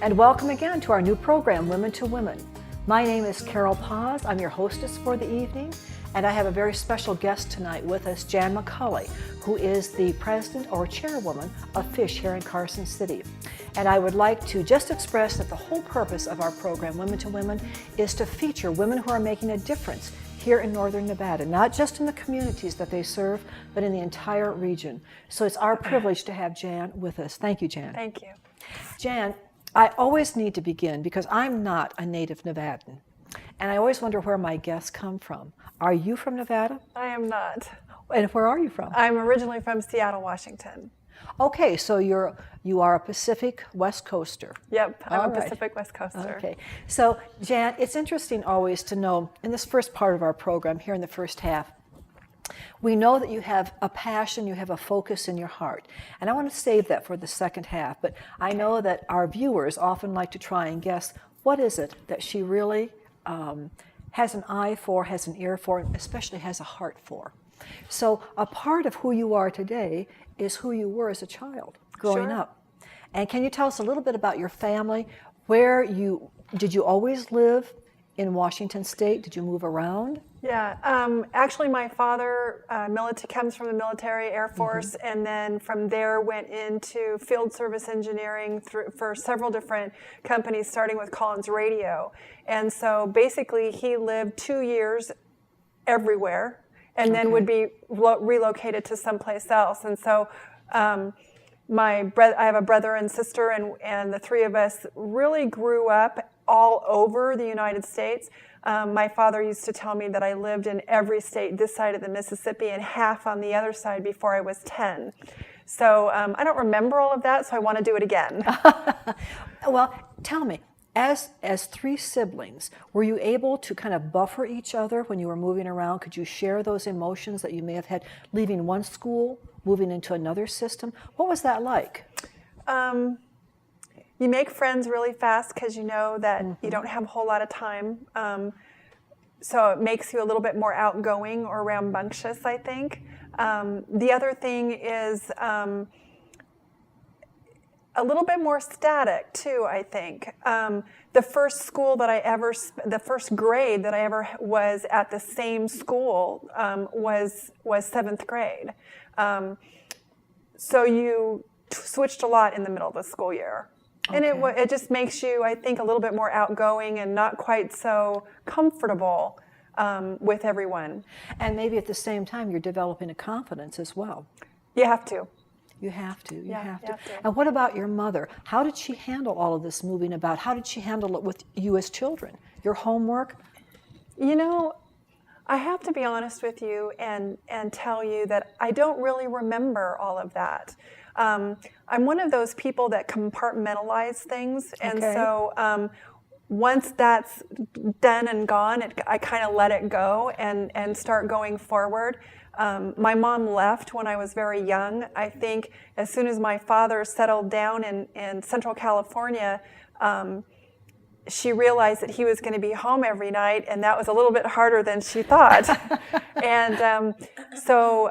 And welcome again to our new program, Women to Women. My name is Carol Paz. I'm your hostess for the evening, and I have a very special guest tonight with us, Jan McCulley, who is the president or chairwoman of FISH here in Carson City. And I would like to just express that the whole purpose of our program, Women to Women, is to feature women who are making a difference here in Northern Nevada, not just in the communities that they serve, but in the entire region. So it's our privilege to have Jan with us. Thank you, Jan. Thank you. Jan, I always need to begin because I'm not a native Nevadan, and I always wonder where my guests come from. Are you from Nevada? I am not. And where are you from? I'm originally from Seattle, Washington. Okay, so you are a Pacific West Coaster. Yep, I'm All a right. Pacific West Coaster. Okay, so Jan, it's interesting always to know in this first part of our program, here in the first half, we know that you have a passion, you have a focus in your heart. And I want to save that for the second half, but I know that our viewers often like to try and guess what is it that she really has an eye for, has an ear for, and especially has a heart for. So a part of who you are today is who you were as a child growing Sure. up. And can you tell us a little bit about your family? Did you always live in Washington State? Did you move around? Yeah, actually my father comes from the military, Air Force, and then from there went into field service engineering for several different companies, starting with Collins Radio. And so basically he lived 2 years everywhere and then would be relocated to someplace else. And so I have a brother and sister, and the three of us really grew up all over the United States. My father used to tell me that I lived in every state this side of the Mississippi and half on the other side before I was 10. So I don't remember all of that, so I want to do it again. Well, tell me, as three siblings, were you able to kind of buffer each other when you were moving around? Could you share those emotions that you may have had leaving one school, moving into another system? What was that like? You make friends really fast because you know that you don't have a whole lot of time. So it makes you a little bit more outgoing or rambunctious, I think. The other thing is a little bit more static too, I think. The first grade that I ever was at the same school was 7th grade. So you switched a lot in the middle of the school year. And it just makes you, I think, a little bit more outgoing and not quite so comfortable with everyone. And maybe at the same time, you're developing a confidence as well. You have to. You have to. You have to. You have to. And what about your mother? How did she handle all of this moving about? How did she handle it with you as children? Your homework? You know, I have to be honest with you and tell you that I don't really remember all of that. I'm one of those people that compartmentalize things, and so once that's done and gone, I kind of let it go and start going forward. My mom left when I was very young. I think as soon as my father settled down in Central California, she realized that he was going to be home every night, and that was a little bit harder than she thought. And so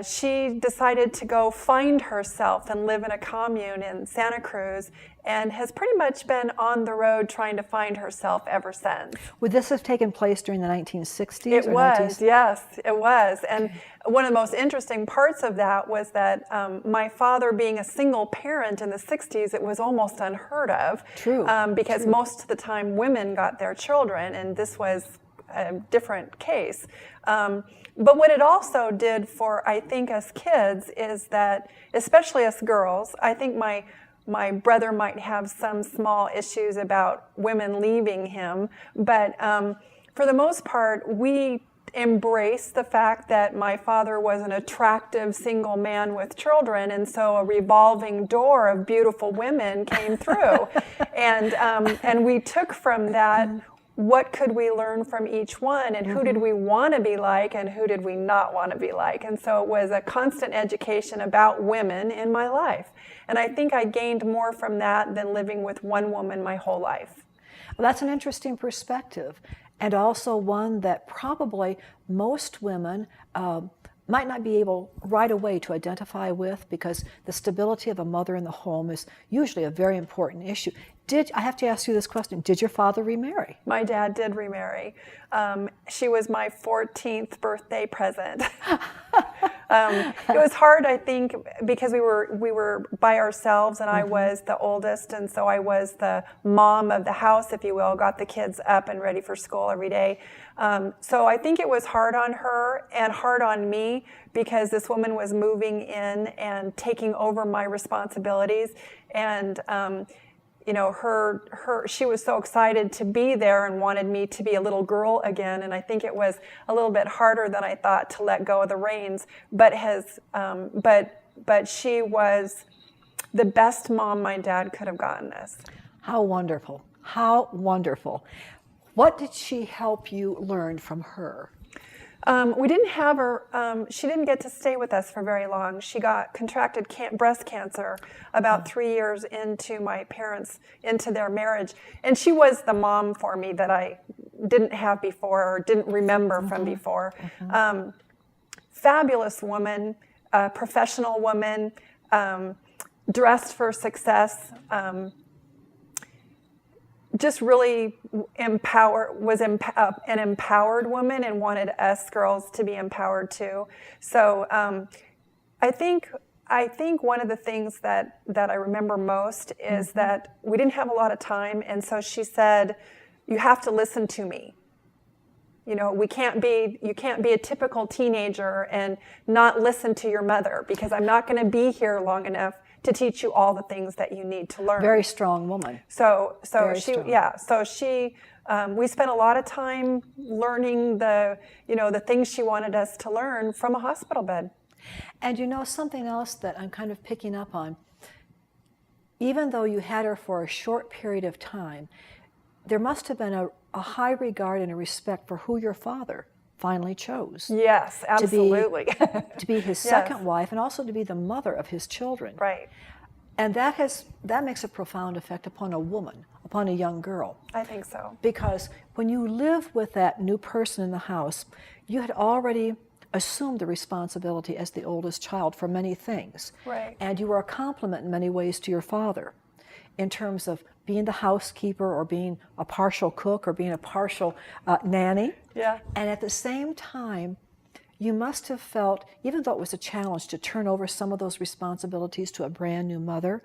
she decided to go find herself and live in a commune in Santa Cruz, and has pretty much been on the road trying to find herself ever since. Would this have taken place during the 1960s? It was, yes, it was. And one of the most interesting parts of that was that my father being a single parent in the 60s, it was almost unheard of. True. Because most of the time women got their children, and this was a different case. But what it also did for, I think, us kids is that, especially us girls, I think my brother might have some small issues about women leaving him, but for the most part, we embraced the fact that my father was an attractive single man with children, and so a revolving door of beautiful women came through. And we took from that, what could we learn from each one, and who did we want to be like, and who did we not want to be like? And so it was a constant education about women in my life. And I think I gained more from that than living with one woman my whole life. Well, that's an interesting perspective, and also one that probably most women might not be able right away to identify with, because the stability of a mother in the home is usually a very important issue. I have to ask you this question, did your father remarry? My dad did remarry. She was my 14th birthday present. It was hard, I think, because we were by ourselves, and I was the oldest, and so I was the mom of the house, if you will, got the kids up and ready for school every day. So I think it was hard on her and hard on me, because this woman was moving in and taking over my responsibilities, and you know, she was so excited to be there and wanted me to be a little girl again. And I think it was a little bit harder than I thought to let go of the reins, but she was the best mom my dad could have gotten us. How wonderful. How wonderful. What did she help you learn from her? We didn't have her, she didn't get to stay with us for very long. She contracted breast cancer about 3 years into their marriage. And she was the mom for me that I didn't have before or didn't remember from before. Fabulous woman, professional woman, dressed for success, just really an empowered woman, and wanted us girls to be empowered too. So I think one of the things that I remember most is that we didn't have a lot of time, and so she said, "You have to listen to me. You know, you can't be a typical teenager and not listen to your mother, because I'm not going to be here long enough to teach you all the things that you need to learn." Very strong woman. We spent a lot of time learning the things she wanted us to learn from a hospital bed. And you know, something else that I'm kind of picking up on, even though you had her for a short period of time, there must have been a high regard and a respect for who your father finally chose. Yes, absolutely. To be his second wife, and also to be the mother of his children. Right. And that makes a profound effect upon a woman, upon a young girl. I think so. Because when you live with that new person in the house, you had already assumed the responsibility as the oldest child for many things. Right. And you were a complement in many ways to your father, in terms of being the housekeeper, or being a partial cook, or being a partial nanny. Yeah. And at the same time, you must have felt, even though it was a challenge to turn over some of those responsibilities to a brand new mother,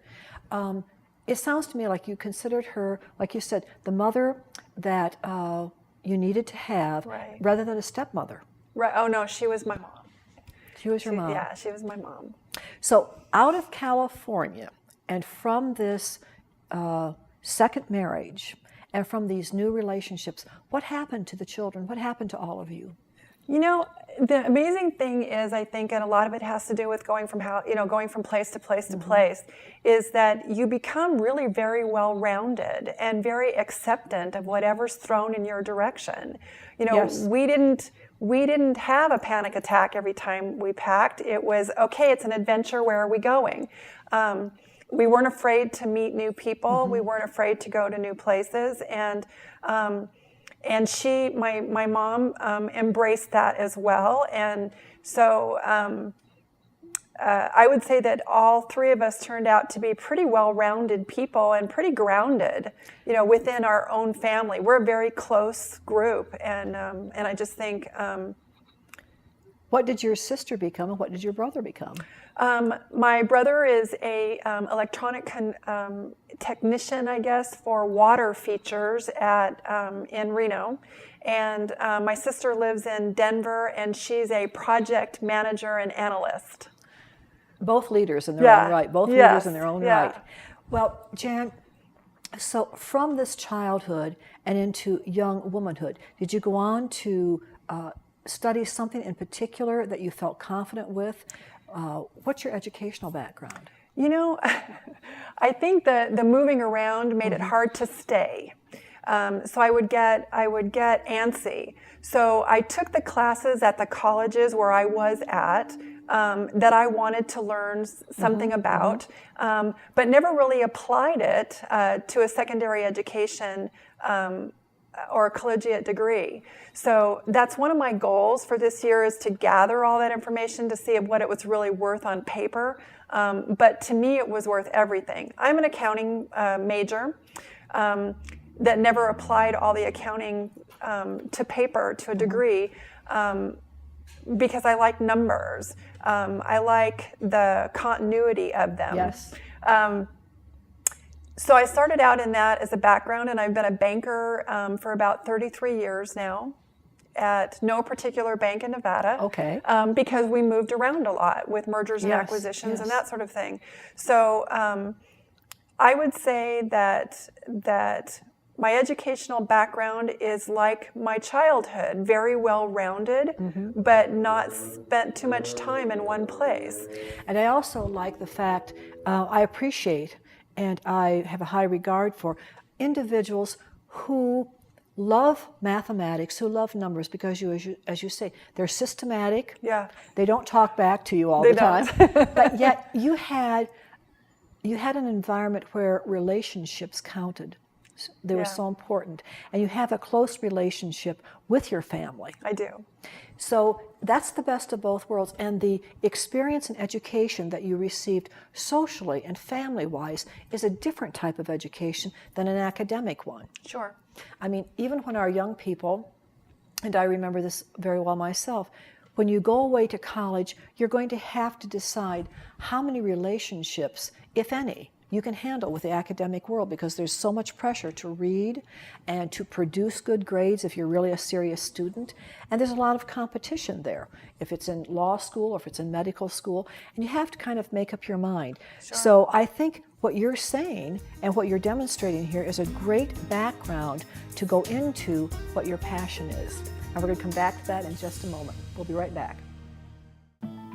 it sounds to me like you considered her, like you said, the mother that you needed to have, right, rather than a stepmother. Right. Oh no, she was my mom. She was your mom. Yeah, she was my mom. So out of California, and from this second marriage, and from these new relationships, what happened to the children? What happened to all of you? You know, the amazing thing is, I think, and a lot of it has to do with going from place to place to place, is that you become really very well-rounded and very acceptant of whatever's thrown in your direction. You know, yes, we didn't have a panic attack every time we packed. It was, okay, it's an adventure, where are we going? We weren't afraid to meet new people. We weren't afraid to go to new places, and my mom embraced that as well. And so I would say that all three of us turned out to be pretty well-rounded people and pretty grounded, you know, within our own family. We're a very close group, and I just think. What did your sister become, and what did your brother become? My brother is a electronic technician, I guess, for water features in Reno. And my sister lives in Denver, and she's a project manager and analyst. Both leaders in their own right. Both leaders in their own right. Well, Jan, so from this childhood and into young womanhood, did you go on to study something in particular that you felt confident with? What's your educational background? You know, I think the moving around made it hard to stay. So I would get antsy. So I took the classes at the colleges where I was at that I wanted to learn something about, but never really applied it to a secondary education or a collegiate degree. So that's one of my goals for this year, is to gather all that information to see what it was really worth on paper. But to me, it was worth everything. I'm an accounting major that never applied all the accounting to paper to a degree because I like numbers. I like the continuity of them. Yes. So I started out in that as a background, and I've been a banker for about 33 years now at no particular bank in Nevada. Okay. Because we moved around a lot with mergers and acquisitions and that sort of thing. So I would say that my educational background is like my childhood, very well-rounded, but not spent too much time in one place. And I also like the fact, I appreciate and I have a high regard for individuals who love mathematics, who love numbers, because as you say, they're systematic. Yeah. They don't talk back to you all They the time. don't. But yet you had an environment where relationships counted. They were so important. And you have a close relationship with your family. I do. So that's the best of both worlds. And the experience and education that you received socially and family-wise is a different type of education than an academic one. Sure. I mean, even when our young people, and I remember this very well myself, when you go away to college, you're going to have to decide how many relationships, if any, you can handle with the academic world, because there's so much pressure to read and to produce good grades if you're really a serious student. And there's a lot of competition there, if it's in law school or if it's in medical school, and you have to kind of make up your mind. Sure. So I think what you're saying and what you're demonstrating here is a great background to go into what your passion is. And we're going to come back to that in just a moment. We'll be right back.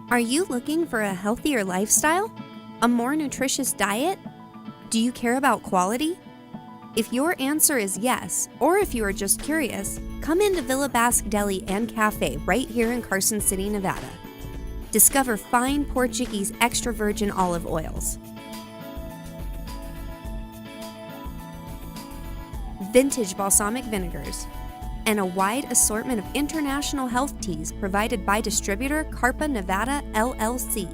Are you looking for a healthier lifestyle? A more nutritious diet? Do you care about quality? If your answer is yes, or if you are just curious, come into Villa Basque Deli and Cafe right here in Carson City, Nevada. Discover fine Portuguese extra virgin olive oils, vintage balsamic vinegars, and a wide assortment of international health teas provided by distributor Carpa Nevada LLC.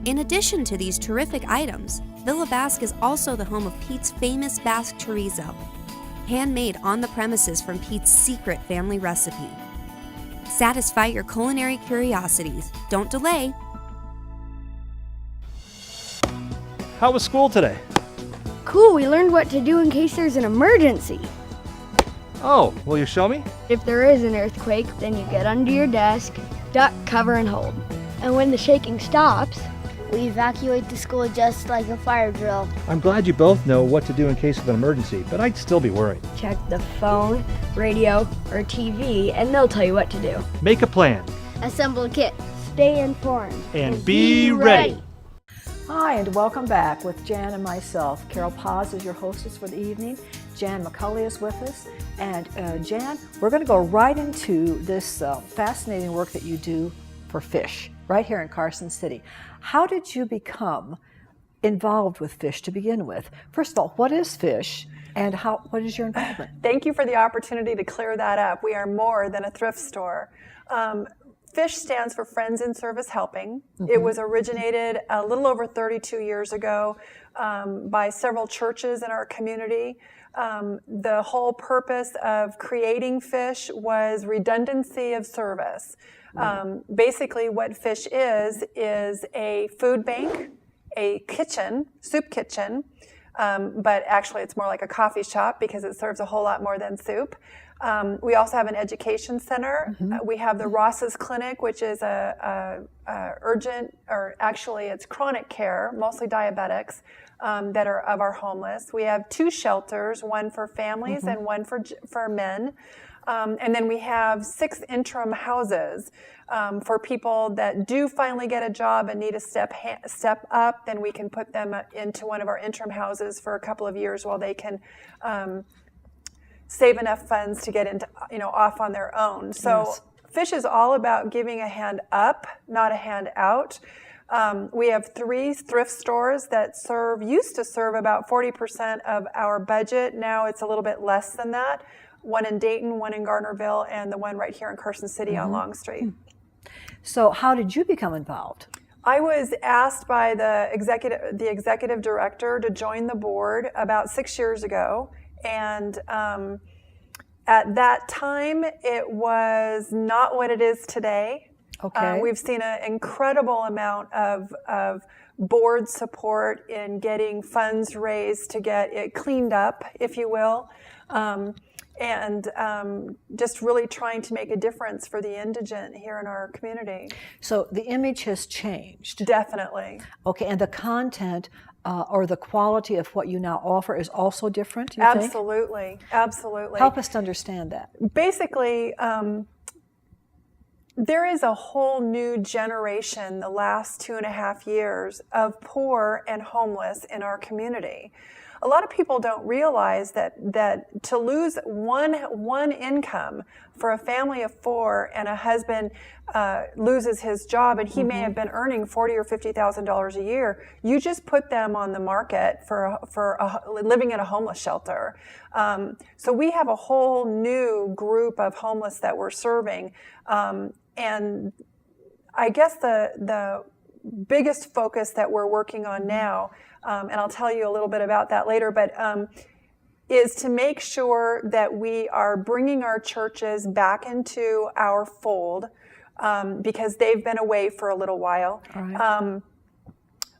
In addition to these terrific items, Villa Basque is also the home of Pete's famous Basque chorizo, handmade on the premises from Pete's secret family recipe. Satisfy your culinary curiosities. Don't delay. How was school today? Cool, we learned what to do in case there's an emergency. Oh, will you show me? If there is an earthquake, then you get under your desk, duck, cover, and hold. And when the shaking stops, we evacuate the school just like a fire drill. I'm glad you both know what to do in case of an emergency, but I'd still be worried. check the phone, radio, or TV, and they'll tell you what to do. Make a plan. Assemble a kit. Stay informed. And be ready. Hi, and welcome back with Jan and myself. Carol Paz is your hostess for the evening. Jan McCulley is with us. And Jan, we're going to go right into this fascinating work that you do for fish right here in Carson City. How did you become involved with fish to begin with? First of all, what is fish, and what is your involvement? Thank you for the opportunity to clear that up. We are more than a thrift store. FISH stands for Friends in Service Helping. Mm-hmm. It was originated a little over 32 years ago by several churches in our community. The whole purpose of creating FISH was redundancy of service. Basically what FISH is a food bank, a kitchen, soup kitchen, but actually it's more like a coffee shop because it serves a whole lot more than soup. We also have an education center. Mm-hmm. We have the Ross's Clinic, which is a urgent, or actually it's chronic care, mostly diabetics, that are of our homeless. We have 2 shelters, one for families mm-hmm. and one for men. And then we have 6 interim houses for people that do finally get a job and need a step up. Then we can put them into one of our interim houses for a couple of years while they can save enough funds to get into, off on their own. So yes. FISH is all about giving a hand up, not a hand out. We have 3 thrift stores that used to serve about 40% of our budget. Now it's a little bit less than that. One in Dayton, one in Gardnerville, and the one right here in Carson City on Long Street. So how did you become involved? I was asked by the executive director to join the board about 6 years ago, and at that time it was not what it is today. Okay. We've seen an incredible amount of board support in getting funds raised to get it cleaned up, if you will, and just really trying to make a difference for the indigent here in our community. So the image has changed. Definitely. Okay, and the content or the quality of what you now offer is also different, you think? Absolutely. Absolutely. Help us to understand that. Basically, there is a whole new generation the last 2.5 years of poor and homeless in our community. A lot of people don't realize that to lose one income for a family of 4 and a husband loses his job and he may have been earning $40,000 or $50,000 a year, you just put them on the market for living in a homeless shelter. So we have a whole new group of homeless that we're serving. And I guess the biggest focus that we're working on now, and I'll tell you a little bit about that later, but is to make sure that we are bringing our churches back into our fold because they've been away for a little while. All right.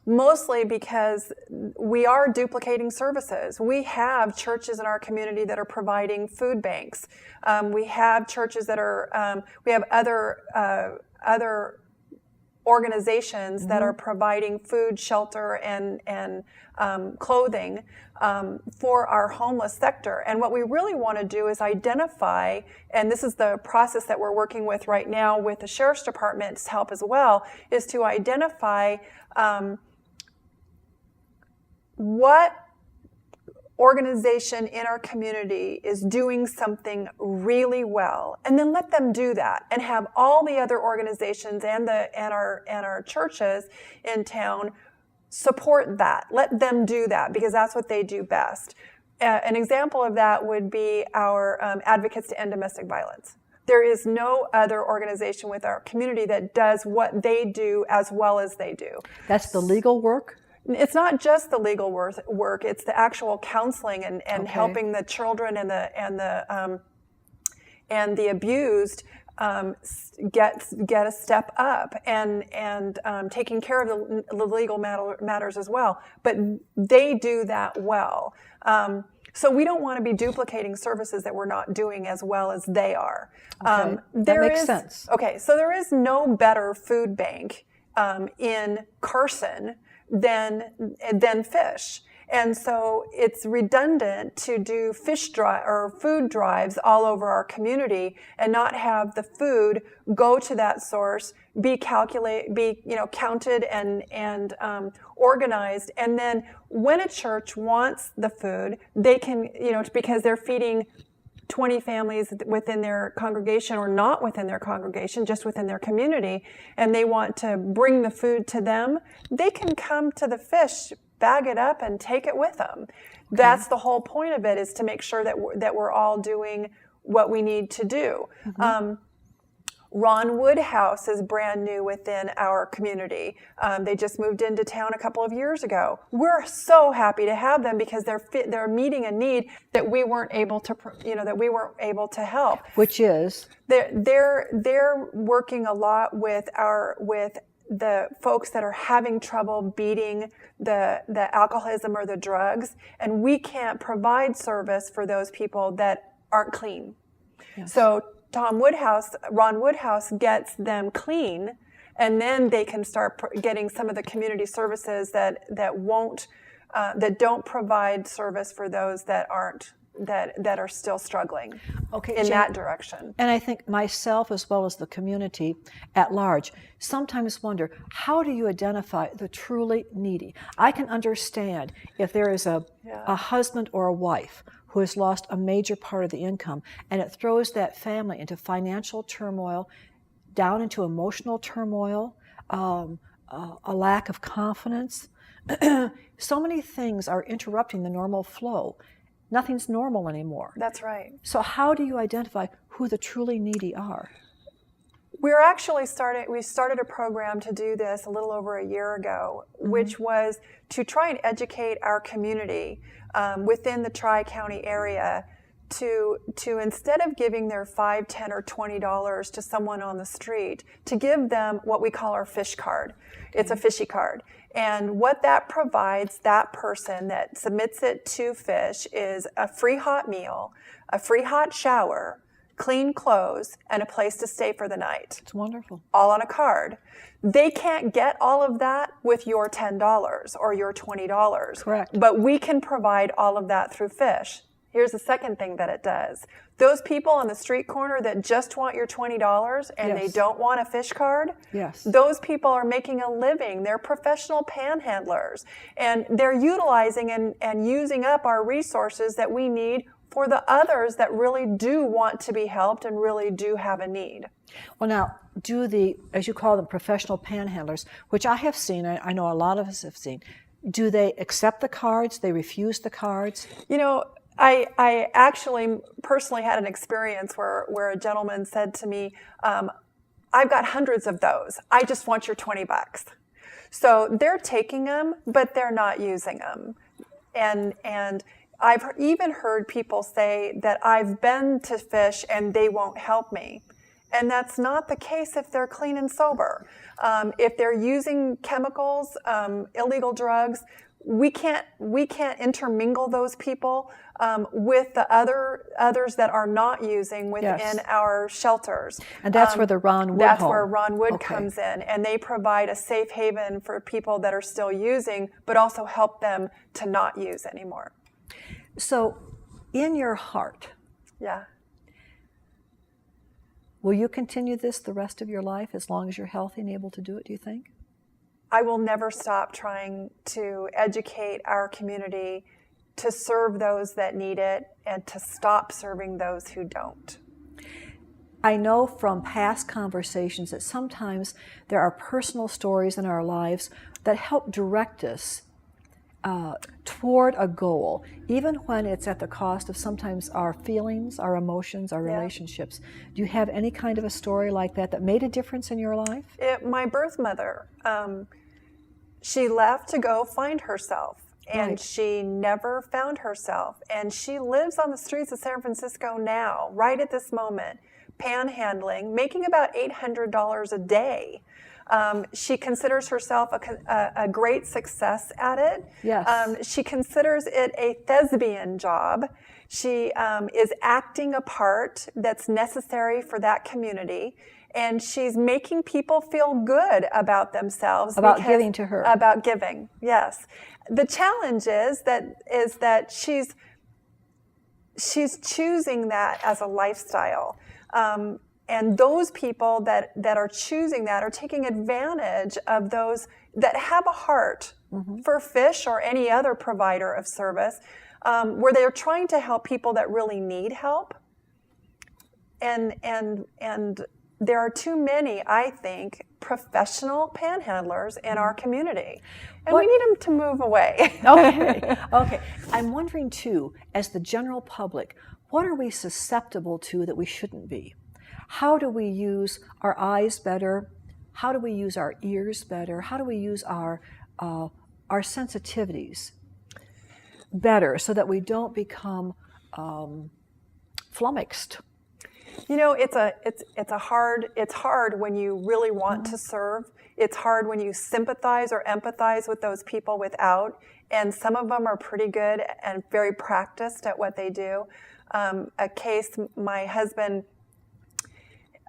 Mostly because we are duplicating services. We have churches in our community that are providing food banks. We have churches that are, we have other organizations that are providing food, shelter, and clothing for our homeless sector. And what we really want to do is identify, and this is the process that we're working with right now with the Sheriff's Department's help as well, is to identify what organization in our community is doing something really well, and then let them do that, and have all the other organizations and our churches in town support that. Let them do that because that's what they do best. An example of that would be our Advocates to End Domestic Violence. There is no other organization with our community that does what they do as well as they do. That's the legal work? It's not just the legal work, it's the actual counseling and Okay. helping the children and the abused get a step up and taking care of the legal matters as well. But they do that well. So we don't want to be duplicating services that we're not doing as well as they are. Okay. That makes sense. Okay, so there is no better food bank in Carson than fish. And so it's redundant to do food drives all over our community and not have the food go to that source, be counted and organized. And then when a church wants the food, they can, because they're feeding 20 families within their congregation or not within their congregation, just within their community, and they want to bring the food to them, they can come to the fish, bag it up, and take it with them. Okay. That's the whole point of it, is to make sure that we're all doing what we need to do. Mm-hmm. Ron Woodhouse is brand new within our community. They just moved into town a couple of years ago. We're so happy to have them because they're meeting a need that we weren't able to help. Which is? They're working a lot with the folks that are having trouble beating the alcoholism or the drugs, and we can't provide service for those people that aren't clean. Yes. So Ron Woodhouse gets them clean, and then they can start getting some of the community services that don't provide service for those that are still struggling. Okay, in Jen, that direction. And I think myself, as well as the community at large, sometimes wonder, how do you identify the truly needy? I can understand if there is a husband or a wife who has lost a major part of the income, and it throws that family into financial turmoil, down into emotional turmoil, a lack of confidence. So many things are interrupting the normal flow. Nothing's normal anymore. That's right. So how do you identify who the truly needy are? We started a program to do this a little over a year ago, which was to try and educate our community within the Tri-County area to instead of giving their $5, $10, or $20 to someone on the street, to give them what we call our fish card. It's a fishy card. And what that provides that person that submits it to Fish is a free hot meal, a free hot shower, clean clothes, and a place to stay for the night. It's wonderful. All on a card. They can't get all of that with your $10 or your $20. Correct. But we can provide all of that through Fish. Here's the second thing that it does. Those people on the street corner that just want your $20 and they don't want a fish card, those people are making a living. They're professional panhandlers. And they're utilizing and using up our resources that we need for the others that really do want to be helped and really do have a need. Well, now, do the, as you call them, professional panhandlers, which I have seen, I know a lot of us have seen, do they accept the cards? They refuse the cards? You know, I actually personally had an experience where a gentleman said to me, I've got hundreds of those. I just want your $20. So they're taking them, but they're not using them. And I've even heard people say that I've been to Fish and they won't help me. And that's not the case if they're clean and sober. If they're using chemicals, illegal drugs, we can't intermingle those people with the others that are not using within our shelters. And that's where the Ron Wood That's home. where Ron Wood comes in, and they provide a safe haven for people that are still using, but also help them to not use anymore. So, in your heart, will you continue this the rest of your life as long as you're healthy and able to do it, do you think? I will never stop trying to educate our community to serve those that need it and to stop serving those who don't. I know from past conversations that sometimes there are personal stories in our lives that help direct us toward a goal, even when it's at the cost of sometimes our feelings, our emotions, our relationships. Do you have any kind of a story like that that made a difference in your life? My birth mother, she left to go find herself, and she never found herself. And she lives on the streets of San Francisco now, right at this moment, panhandling, making about $800 a day. She considers herself a great success at it. Yes. She considers it a thespian job. She is acting a part that's necessary for that community. And she's making people feel good about themselves. About giving to her. About giving, yes. The challenge is that she's choosing that as a lifestyle. And those people that are choosing that are taking advantage of those that have a heart for Fish or any other provider of service, where they're trying to help people that really need help. And there are too many, I think, professional panhandlers in our community. And we need them to move away. Okay. I'm wondering too, as the general public, what are we susceptible to that we shouldn't be? How do we use our eyes better? How do we use our ears better? How do we use our sensitivities better so that we don't become flummoxed? You know, it's hard when you really want to serve. It's hard when you sympathize or empathize with those people without, and some of them are pretty good and very practiced at what they do. A case, my husband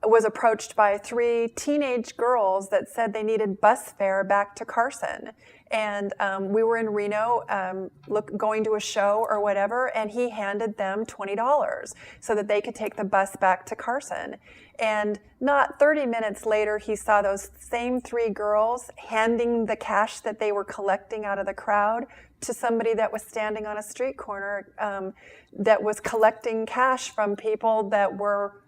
was approached by 3 teenage girls that said they needed bus fare back to Carson. And we were in Reno going to a show or whatever, and he handed them $20 so that they could take the bus back to Carson. And not 30 minutes later, he saw those same 3 girls handing the cash that they were collecting out of the crowd to somebody that was standing on a street corner that was collecting cash from people that were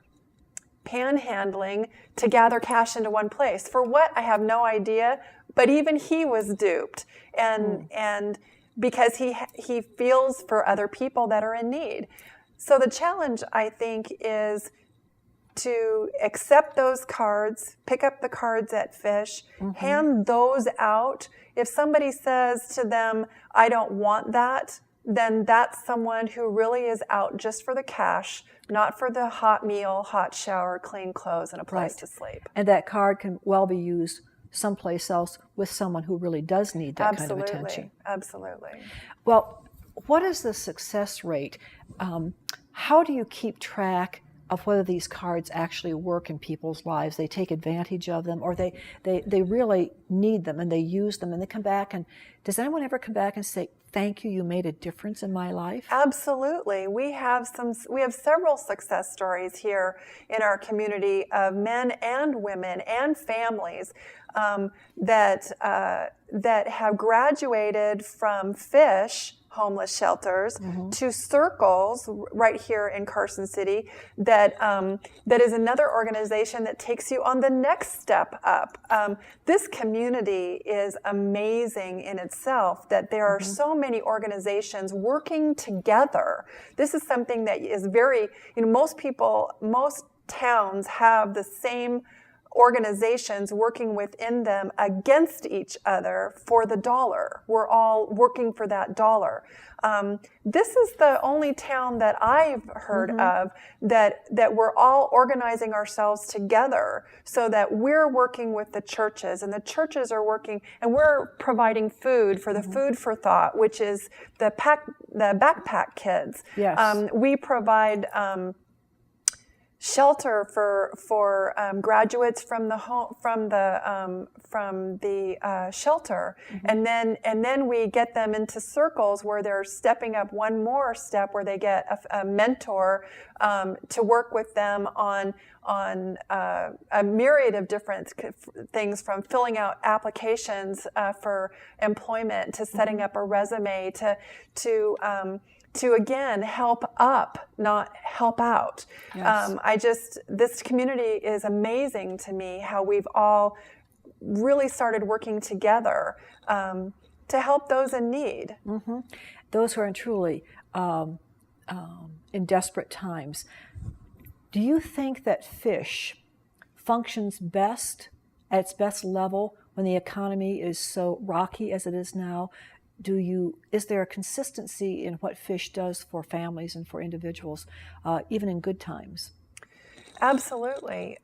panhandling to gather cash into one place. For what? I have no idea. But even he was duped, and because he feels for other people that are in need. So the challenge, I think, is to accept those cards, pick up the cards at Fish, hand those out. If somebody says to them, I don't want that, then that's someone who really is out just for the cash, not for the hot meal, hot shower, clean clothes, and a place to sleep. And that card can well be used someplace else with someone who really does need that kind of attention. Absolutely. Well, what is the success rate? How do you keep track of whether these cards actually work in people's lives? They take advantage of them, or they really need them and they use them and they come back, and does anyone ever come back and say, thank you, you made a difference in my life? Absolutely. We have several success stories here in our community of men and women and families that have graduated from Fish homeless shelters to Circles right here in Carson City that is another organization that takes you on the next step up. This community is amazing in itself, that there are so many organizations working together. This is something that is very, most towns have the same organizations working within them against each other for the dollar. We're all working for that dollar. This is the only town that I've heard of that we're all organizing ourselves together so that we're working with the churches, and the churches are working, and we're providing food for the Food for Thought, which is the backpack kids. Yes. We provide shelter for graduates from the home, from the shelter, and then we get them into Circles where they're stepping up one more step, where they get a mentor to work with them on a myriad of different things, from filling out applications for employment to setting up a resume to again help up, not help out. Yes. This community is amazing to me, how we've all really started working together to help those in need. Those who are truly in desperate times. Do you think that Fish functions best at its best level when the economy is so rocky as it is now? Is there a consistency in what Fish does for families and for individuals, even in good times? Absolutely.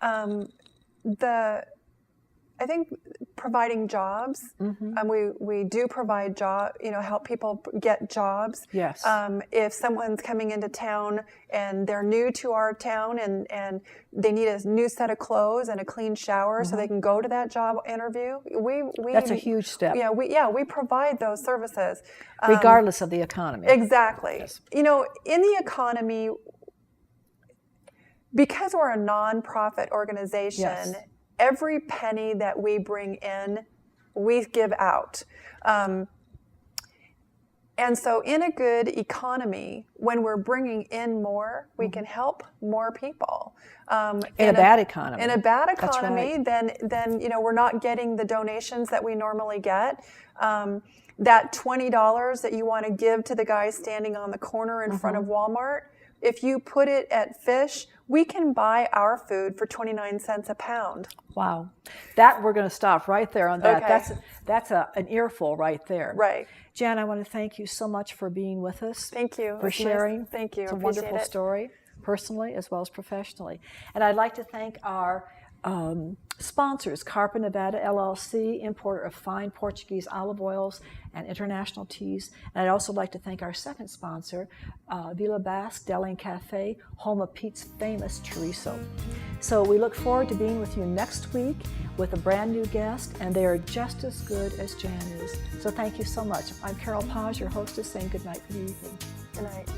I think providing jobs. We do provide help people get jobs. Yes. If someone's coming into town and they're new to our town and they need a new set of clothes and a clean shower so they can go to that job interview, that's a huge step. We provide those services. Regardless of the economy. Exactly. Yes. In the economy, because we're a nonprofit organization, yes, every penny that we bring in, we give out. And so in a good economy, when we're bringing in more, we can help more people. In a bad economy. In a bad economy, right, then we're not getting the donations that we normally get. That $20 that you want to give to the guy standing on the corner in front of Walmart, if you put it at Fish, we can buy our food for 29 cents a pound. Wow. That, we're going to stop right there on that. Okay. That's an earful right there. Right. Jan, I want to thank you so much for being with us. Thank you. For sharing. Nice. Thank you. It's a Appreciate wonderful it. story, personally as well as professionally. And I'd like to thank our sponsors, Carpa Nevada LLC, importer of fine Portuguese olive oils and international teas. And I'd also like to thank our second sponsor, Villa Basque Deli and Cafe, home of Pete's famous chorizo. So we look forward to being with you next week with a brand new guest, and they are just as good as Jan is. So thank you so much. I'm Carol Paz, your hostess, saying good night, good evening. Good night.